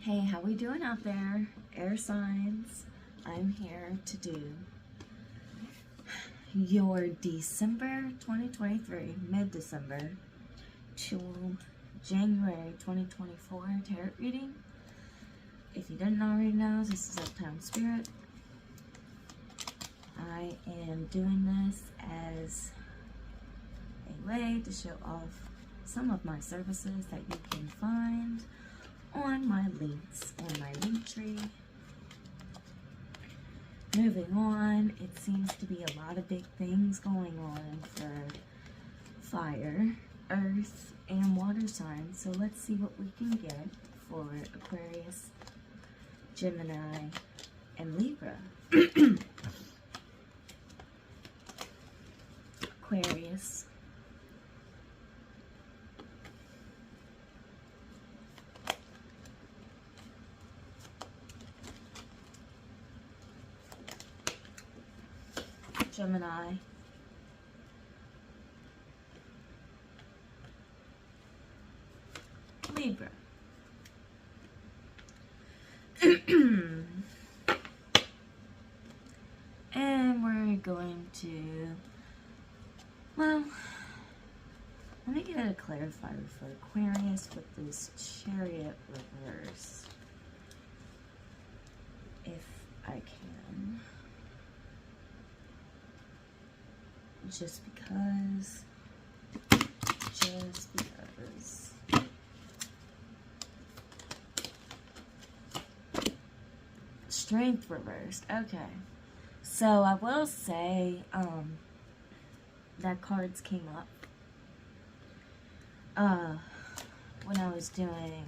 Hey, how we doing out there? Air signs. I'm here to do your December 2023, mid-December to January 2024 tarot reading. If you didn't already know, this is Uptown Spirit. I am doing this as a way to show off some of my services that you can find on my links on my link tree. Moving on, it seems to be a lot of big things going on for fire, earth, and water signs. So let's see what we can get for Aquarius, Gemini, and Libra. Aquarius. Gemini. Libra. And we're going to, well, let me get a clarifier for Aquarius with this Chariot reverse, if I can. Just because. Strength reversed. Okay. So I will say, that cards came up when I was doing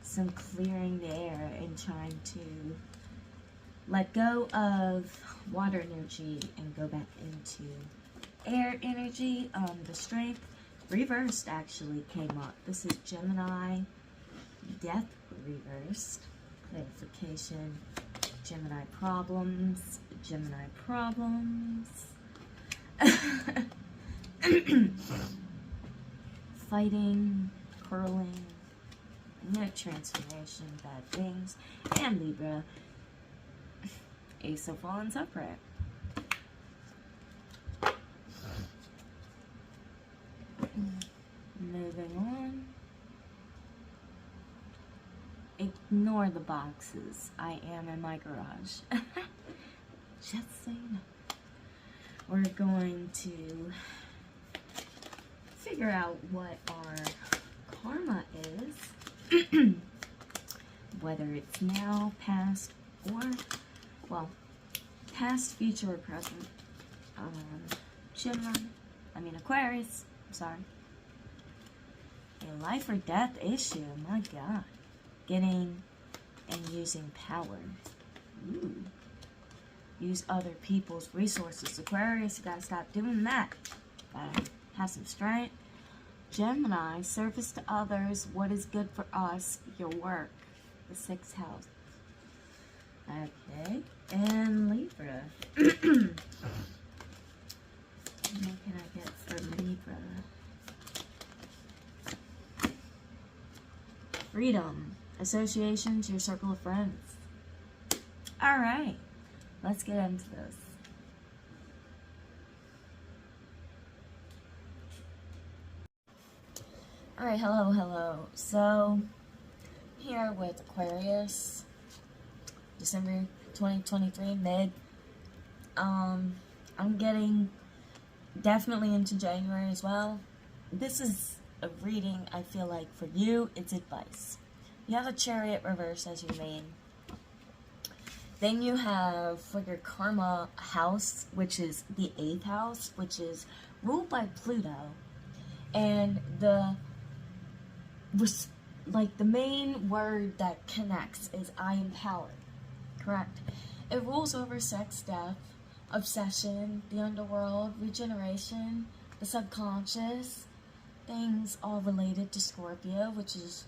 some clearing the air and trying to let go of water energy and go back into air energy. The strength reversed actually came up. This is Gemini, death reversed. Clarification, Gemini problems, Gemini problems. Fighting, curling, no transformation, bad things, and Libra, Ace of Wands upright. Moving on. Ignore the boxes. I am in my garage. Just so you know. We're going to figure out what our karma is. Whether it's now, past, or, well, past, future, or present. Aquarius. I'm sorry. A life or death issue. My God. Getting and using power. Ooh. Use other people's resources. Aquarius, you gotta stop doing that. Gotta have some strength. Gemini, service to others. What is good for us? Your work. The 6th house. Okay. And Libra. What can I get for Libra? Freedom. Associations, your circle of friends. Alright, let's get into this. Alright, hello. So, here with Aquarius, December 2023, mid. I'm getting definitely into January as well. This is a reading, I feel like for you, it's advice. You have a Chariot reverse as your main. Then you have for your karma house, which is the 8th house, which is ruled by Pluto. And the main word that connects is I am power. Correct? It rules over sex, death, obsession, the underworld, regeneration, the subconscious, things all related to Scorpio, which is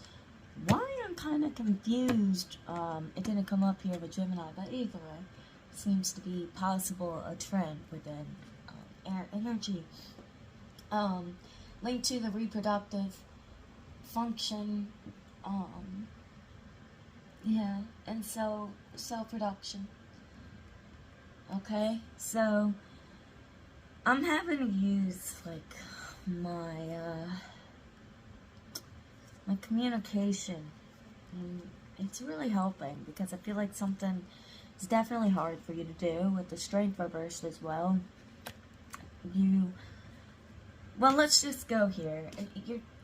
why I'm kind of confused. It didn't come up here with Gemini, but either way, seems to be possible a trend within air energy. Linked to the reproductive function, Yeah, and so self-production. Okay, so I'm having to use like my communication. And it's really helping because I feel like something is definitely hard for you to do with the strength reversed as well. Well, let's just go here.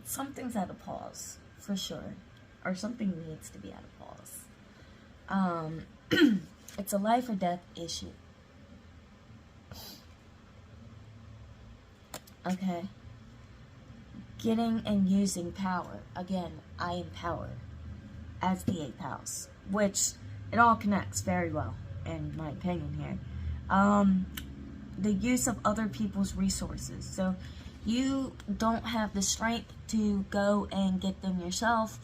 Something's at a pause for sure, or something needs to be at a pause. It's a life or death issue. Okay. Getting and using power. Again, I empower as the 8th house, which it all connects very well, in my opinion here. The use of other people's resources. So you don't have the strength to go and get them yourself.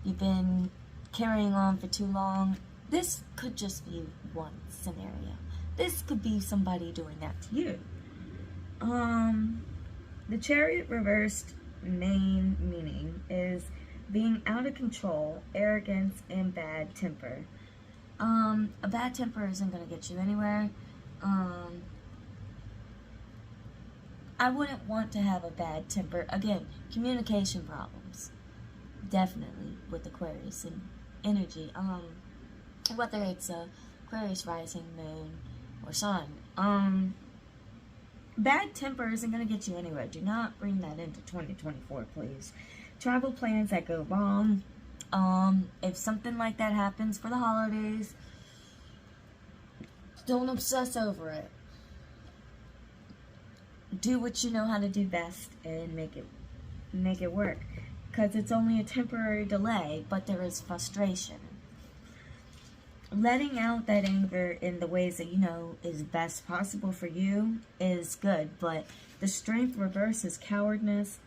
You've been carrying on for too long. This could just be one scenario. This could be somebody doing that to you. The Chariot reversed main meaning is being out of control, arrogance, and bad temper. A bad temper isn't going to get you anywhere. I wouldn't want to have a bad temper. Again, communication problems. Definitely with Aquarius and energy. Whether it's a Aquarius rising, moon, or sun. Bad temper isn't going to get you anywhere. Do not bring that into 2024, please. Travel plans that go wrong. If something like that happens for the holidays, don't obsess over it. Do what you know how to do best and make it work. Because it's only a temporary delay, but there is frustration. Letting out that anger in the ways that you know is best possible for you is good, but the strength reverse is cowardness.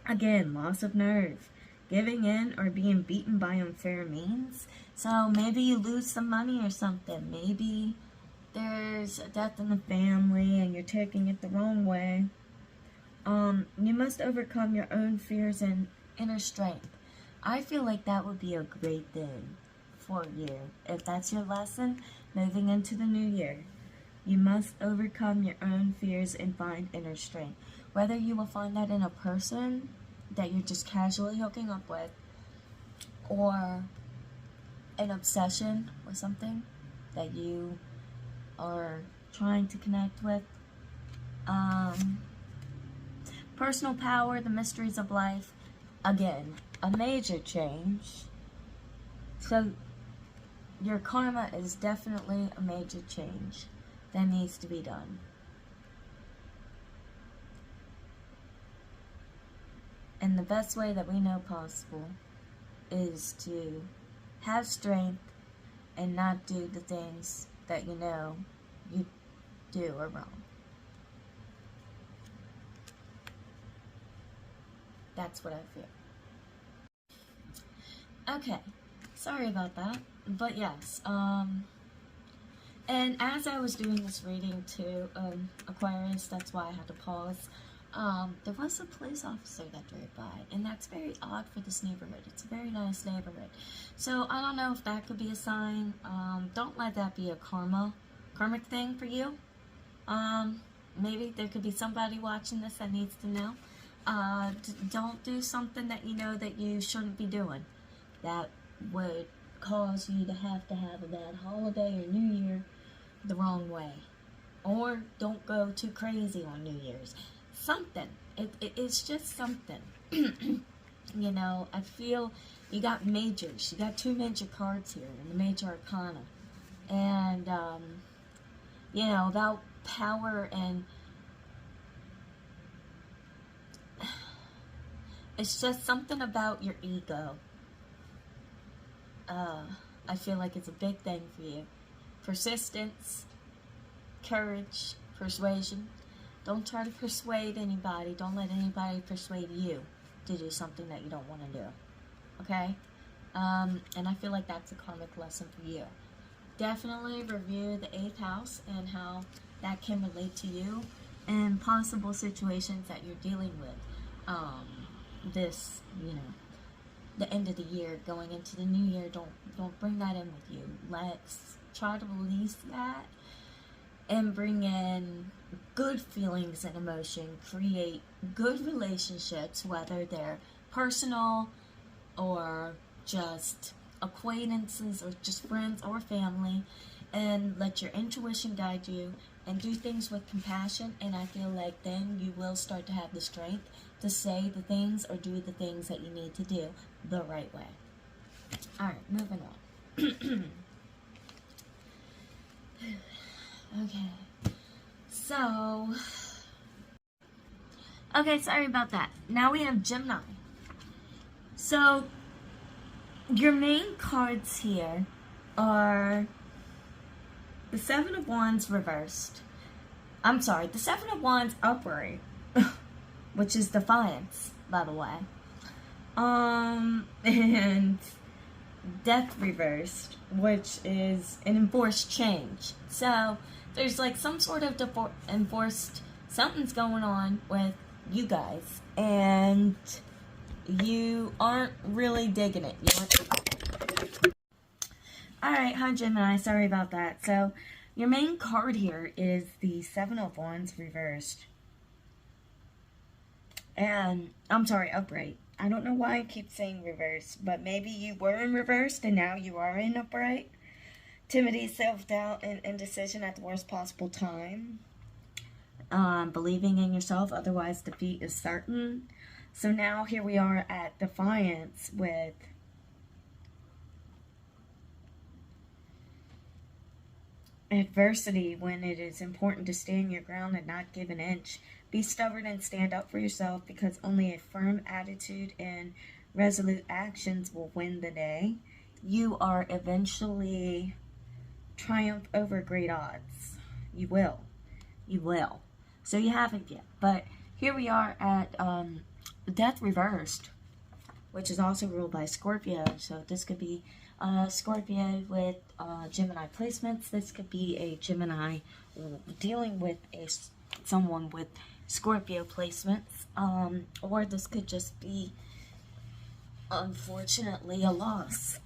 Again, loss of nerve, giving in or being beaten by unfair means. So maybe you lose some money or something. Maybe there's a death in the family and you're taking it the wrong way. You must overcome your own fears and inner strength. I feel like that would be a great thing for you. If that's your lesson, moving into the new year. You must overcome your own fears and find inner strength. Whether you will find that in a person that you're just casually hooking up with, or an obsession with something that you are trying to connect with. Personal power, the mysteries of life. Again, a major change. So your karma is definitely a major change that needs to be done. And the best way that we know possible is to have strength and not do the things that you know you do are wrong. That's what I feel. Okay, sorry about that. But yes, and as I was doing this reading to Aquarius, that's why I had to pause. There was a police officer that drove by, and that's very odd for this neighborhood. It's a very nice neighborhood. So I don't know if that could be a sign. Don't let that be a karmic thing for you. Maybe there could be somebody watching this that needs to know. Don't do something that you know that you shouldn't be doing. That would cause you to have a bad holiday or New Year the wrong way. Or don't go too crazy on New Year's. Something. It's just something. You know, I feel you got majors. You got 2 major cards here in the major arcana. And, you know, about power and it's just something about your ego. I feel like it's a big thing for you. Persistence, courage, persuasion. Don't try to persuade anybody. Don't let anybody persuade you to do something that you don't want to do. Okay? And I feel like that's a karmic lesson for you. Definitely review the 8th house and how that can relate to you and possible situations that you're dealing with. This, you know, the end of the year, going into the new year. Don't bring that in with you. Let's try to release that and bring in good feelings and emotion. Create good relationships, whether they're personal or just acquaintances or just friends or family, and let your intuition guide you and do things with compassion. And I feel like then you will start to have the strength to say the things or do the things that you need to do the right way. Alright, moving on. Okay, so, okay, sorry about that. Now we have Gemini. So, your main cards here are the Seven of Wands reversed. I'm sorry, the Seven of Wands upright, which is defiance, by the way. And Death reversed, which is an enforced change. So, there's like some sort of enforced, something's going on with you guys, and you aren't really digging it. Alright, hi Gemini, sorry about that. So, your main card here is the Seven of Wands reversed. And, I'm sorry, upright. I don't know why I keep saying reverse, but maybe you were in reversed and now you are in upright. Timidity, self-doubt, and indecision at the worst possible time. Believing in yourself, otherwise defeat is certain. So now here we are at defiance with adversity, when it is important to stand your ground and not give an inch. Be stubborn and stand up for yourself, because only a firm attitude and resolute actions will win the day. You are eventually triumph over great odds. You will. You will. So you haven't yet. But here we are at Death reversed, which is also ruled by Scorpio. So this could be Scorpio with Gemini placements. This could be a Gemini dealing with someone with Scorpio placements. Or this could just be, unfortunately, a loss.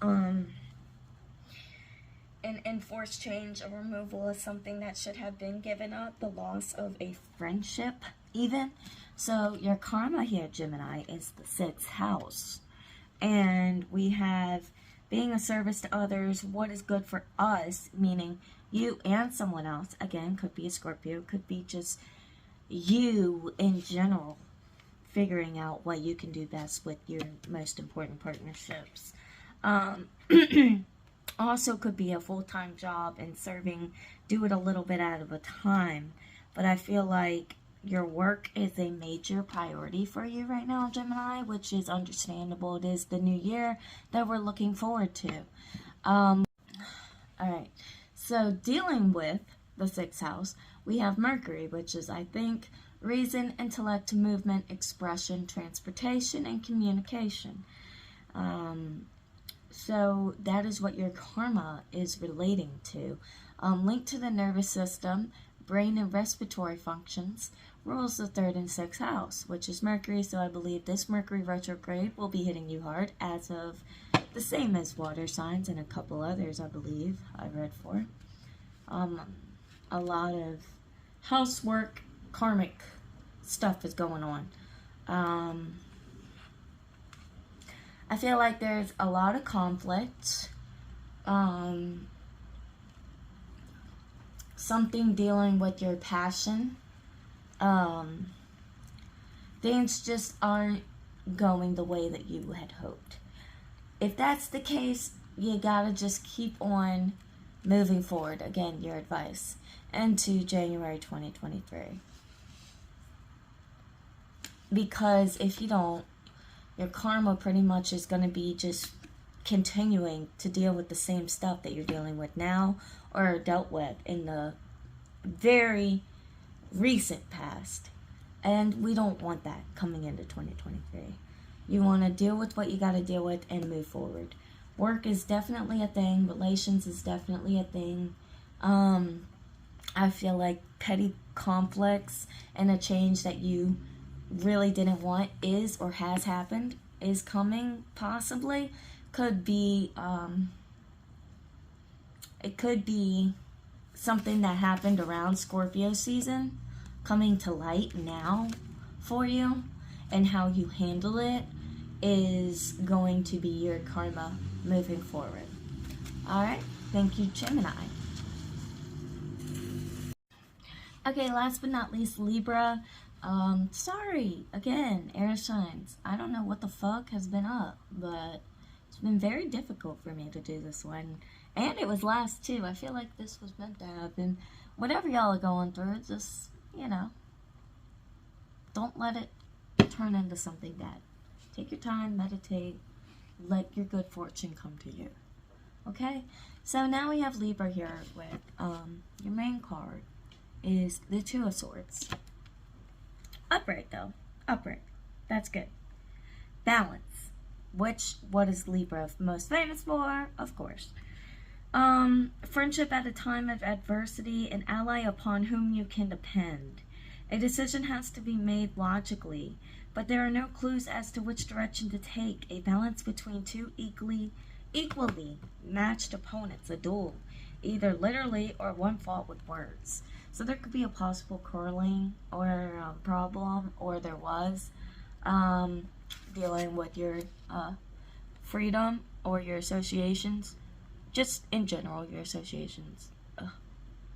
An enforced change or removal of something that should have been given up. The loss of a friendship, even. So your karma here, Gemini, is the 6th house. And we have being a service to others, what is good for us, meaning you and someone else. Again, could be a Scorpio, could be just you in general, figuring out what you can do best with your most important partnerships. Also could be a full-time job and serving, do it a little bit at a time. But I feel like your work is a major priority for you right now, Gemini, which is understandable. It is the new year that we're looking forward to. Alright, so dealing with the 6th house, we have Mercury, which is, I think, reason, intellect, movement, expression, transportation, and communication. So that is what your karma is relating to. Linked to the nervous system, brain and respiratory functions, rules the 3rd and 6th house, which is Mercury. So I believe this Mercury retrograde will be hitting you hard, as of the same as water signs and a couple others, I believe I read for. A lot of housework, karmic stuff is going on. I feel like there's a lot of conflict. Something dealing with your passion. Things just aren't going the way that you had hoped. If that's the case, you gotta just keep on moving forward. Again, your advice. Into January 2023. Because if you don't, your karma pretty much is going to be just continuing to deal with the same stuff that you're dealing with now, or dealt with in the very recent past. And we don't want that coming into 2023. You want to deal with what you got to deal with and move forward. Work is definitely a thing. Relations is definitely a thing. I feel like petty conflicts and a change that you really didn't want is or has happened, is coming, possibly, could be, it could be something that happened around Scorpio season coming to light now for you, and how you handle it is going to be your karma moving forward. Alright, thank you, Gemini. Okay, last but not least, Libra. Sorry, again, air signs. I don't know what the fuck has been up, but it's been very difficult for me to do this one. And it was last too. I feel like this was meant to happen. Whatever y'all are going through, just, you know, don't let it turn into something bad. Take your time, meditate, let your good fortune come to you. Okay? So now we have Libra here with your main card is the Two of Swords. Upright though. Upright. That's good. Balance. What is Libra most famous for? Of course. Friendship at a time of adversity, an ally upon whom you can depend. A decision has to be made logically, but there are no clues as to which direction to take. A balance between two equally matched opponents, a duel, either literally or one fought with words. So there could be a possible quarreling or a problem, or there was, dealing with your freedom or your associations. Just in general, your associations. Ugh,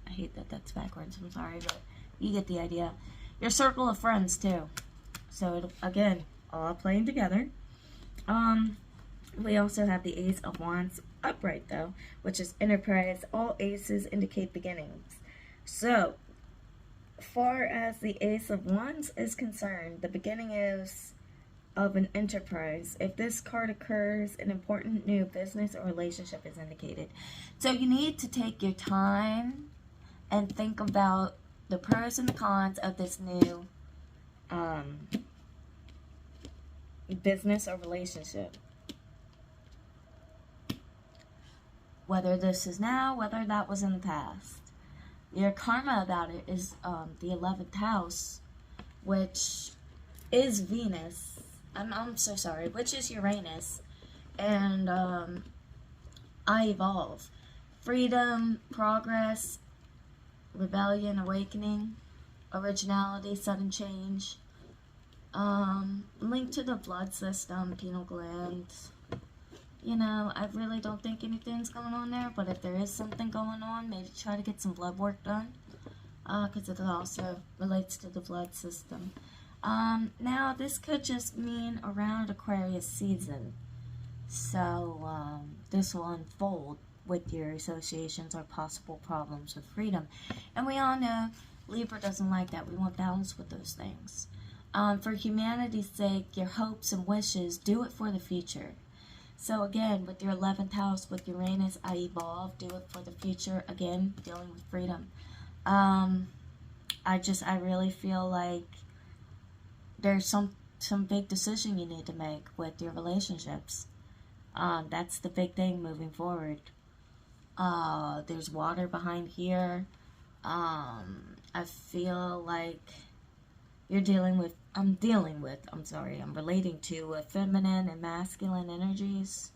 I hate that that's backwards, I'm sorry, but you get the idea. Your circle of friends, too. So, again, all playing together. We also have the Ace of Wands upright, though, which is enterprise. All aces indicate beginnings. So, far as the Ace of Wands is concerned, the beginning is of an enterprise. If this card occurs, an important new business or relationship is indicated. So you need to take your time and think about the pros and the cons of this new business or relationship. Whether this is now, whether that was in the past. Your karma about it is the 11th house, which is Venus. I'm so sorry, which is Uranus. And I evolve. Freedom, progress, rebellion, awakening, originality, sudden change. Linked to the blood system, pineal gland. You know, I really don't think anything's going on there, but if there is something going on, maybe try to get some blood work done, because it also relates to the blood system. Now, this could just mean around Aquarius season, so this will unfold with your associations or possible problems with freedom. And we all know Libra doesn't like that. We want balance with those things. For humanity's sake, your hopes and wishes, do it for the future. So again, with your 11th house, with Uranus, I evolve, do it for the future, again, dealing with freedom. I really feel like there's some big decision you need to make with your relationships. That's the big thing moving forward. There's water behind here. I feel like I'm relating to feminine and masculine energies.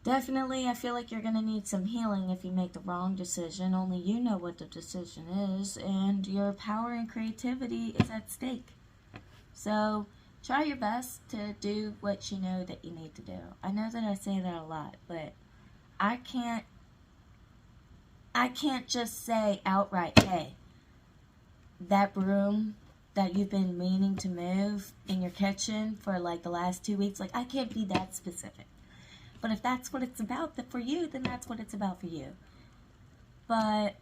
Definitely, I feel like you're going to need some healing if you make the wrong decision. Only you know what the decision is, and your power and creativity is at stake. So, try your best to do what you know that you need to do. I know that I say that a lot, but I can't just say outright, hey, that broom that you've been meaning to move in your kitchen for like the last 2 weeks, like I can't be that specific. But if that's what it's about for you, then that's what it's about for you. But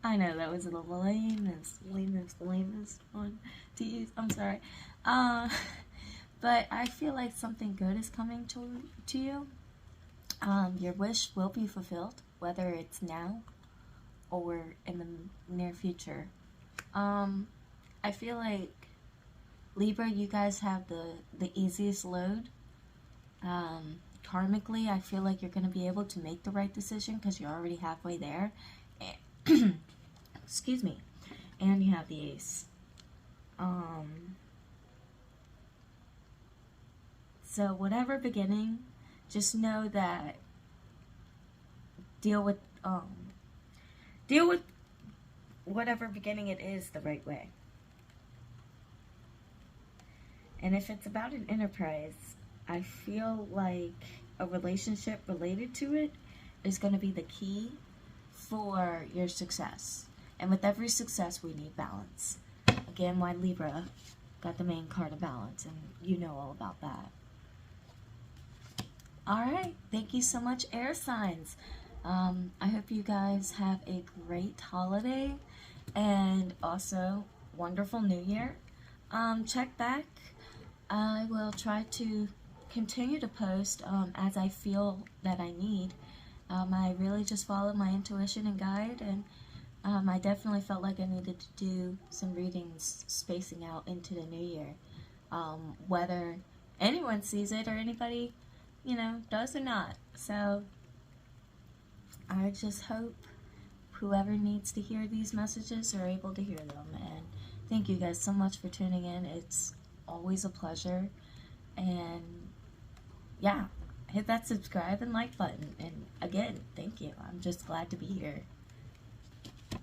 I know that was the lamest one to use. I'm sorry. But I feel like something good is coming to you. Your wish will be fulfilled, whether it's now or in the near future. I feel like Libra, you guys have the easiest load. Karmically, I feel like you're going to be able to make the right decision because you're already halfway there. Excuse me. And you have the Ace. So whatever beginning, just know that deal with whatever beginning it is the right way. And if it's about an enterprise, I feel like a relationship related to it is going to be the key for your success. And with every success, we need balance. Again, why Libra got the main card of balance, and you know all about that. Alright, thank you so much, air signs. I hope you guys have a great holiday and also wonderful new year. Check back. I will try to continue to post as I feel that I need. I really just follow my intuition and guide, and I definitely felt like I needed to do some readings spacing out into the new year. Whether anyone sees it or anybody, does or not. So I just hope whoever needs to hear these messages are able to hear them. And thank you guys so much for tuning in. It's always a pleasure. And yeah, hit that subscribe and like button. And again, thank you. I'm just glad to be here.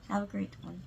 Have a great one.